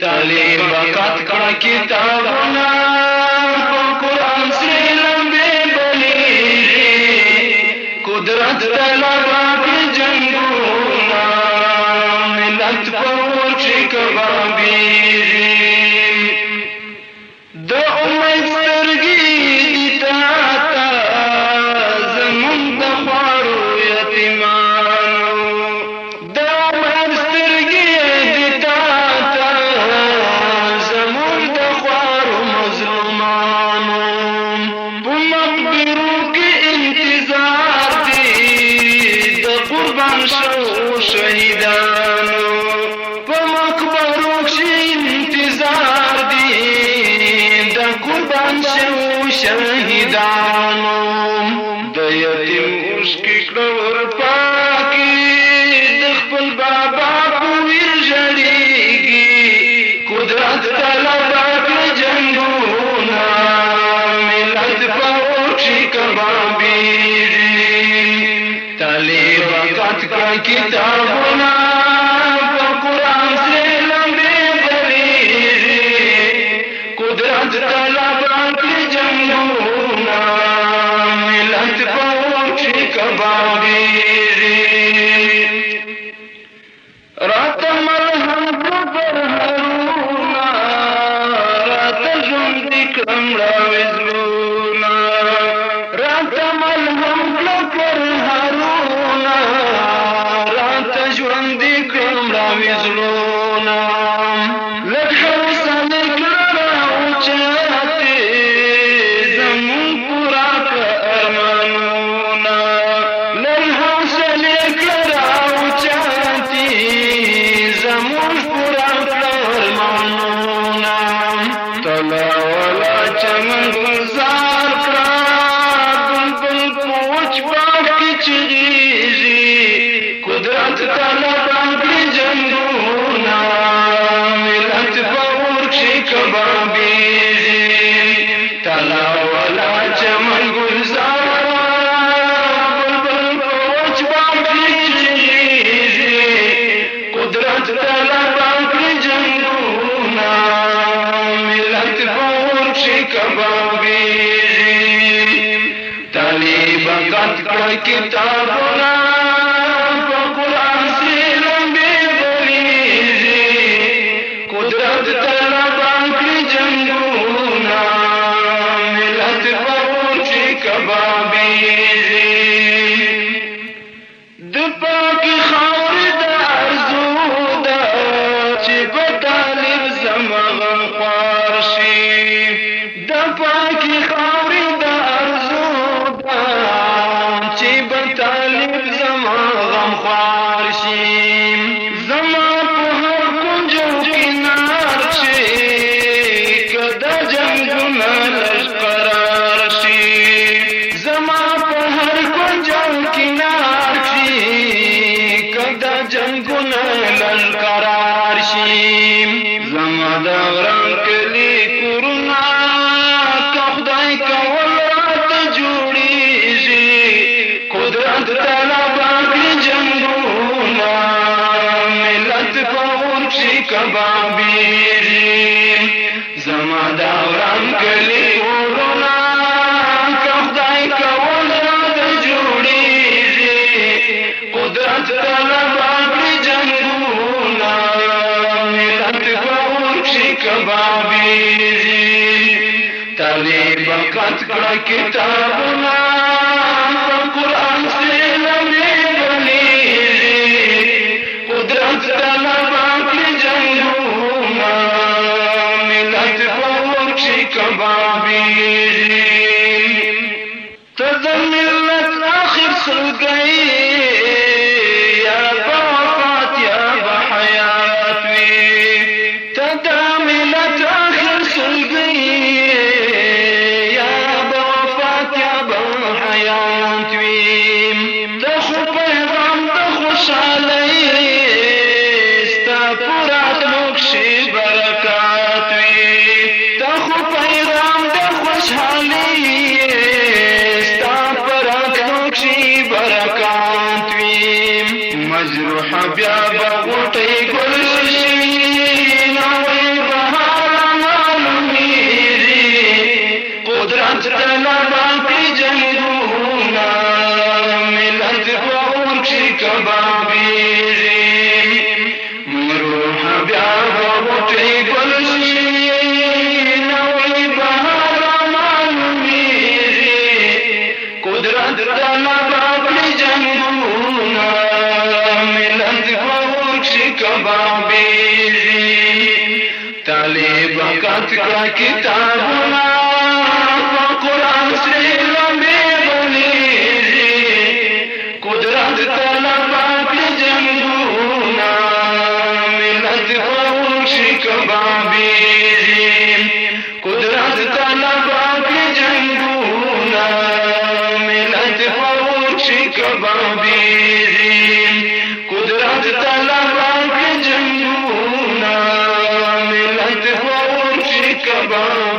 طالبات کړه کتابونه په قرآن سره لمبې بلیږي قدرت طلبا کړي جنګونه ملت په اور کښې کبابېږي د امید سترګې دي تا ته زمونږ د خوارو یتیمانو د امید سترګې دي تا ته زمونږ د خوارو مظلومانو په مقبرو کې انتظار دی د قربان شوو شهیدانو په مقبرو کې انتظار دی د قربان شوو شهیدانو د یتیم اوښکې کړه ورپاکې د خپل بابا په ویر ژړېږي قدرت طلبا کړه جنګونه ملت په اور کښې کبابېږي طالبات کړه کتابونه په قرآن سره لمبې بلیږي قدرت طلبا کړي جنګونه ملت په اور کښې کبابېږي راته مرهم کړه پر هرونه راته ژوندي کړه مړاوې زړونه راته مرهم کړه پر هرونه راته ژوندي کړه مړاوې زړونه لږ حوصلې کړه راوچتې زمونږ پوره کړه ارمانونه لږ حوصلې کړه راوچتې زمونږ پوره کړه ارمانونه تله والا چمن ګلزار کړه بلبل په وچ باغ کې چغېږي قدرت طلبا کړي جنګونه ملت په اور کښې کبابېږي تله والا چمن ګلزار بلبل په وچ باغ کې چغېږي قدرت طلبا کړي جنګونه ملت په اور کښې کبابېږي طالبات کړه کتابونه په قرآن سره لمبې بلیږي قدرت طلبا کړي جنګونه ملت په اور کښې کبابېږي د پاکې خاورې د ارزو ده چې به طالب زما غم خوار شي د پاکې خاورې د ارزو ده چې به طالب زما غم خوار شي زما په هر کنجو کې نار شي که د جنګونه لږ قرار شي زما په هر کنجو کې نار شي که د جنګونه لږ قرار شي زما د غران کلي کورونه که خدای کول راته جوړېږي قدرت طلبا کړي جنګونه ملت په اور کښې کبابېږي زما د وران کلي کورونه که خدای کول راته جوړېږي قدرت طلبا کړي جنګونه ملت په اور کښې کبابېږي طالبات کړه کتابونه په قرآن سره لمبې بلیږي قدرت طلبا کړي جنګونه ملت په اور کښې کبابېږي ته د ملت آخر سلګۍ یا به وفات یا به حیات وي ته د ملت آخر سلګۍ یا به وفات یا به حیات وي ته خو پیغام د خوشحالۍ ستا په راتلو کښې برکات وي ته خو پیغام د خوشحالۍ ستا په راتلو کښې برکات وي مجروح بیا به غوټۍ ګل شي نوی लाले बकत का किताबना कुरान से लंबे बने कुदरत तलबा के जंगूना मिलत होश कबाबी कुदरत तलबा के जंगूना मिलत होश कबाबी कुदरत तलबा के जंगूना मिलत होश कबाबी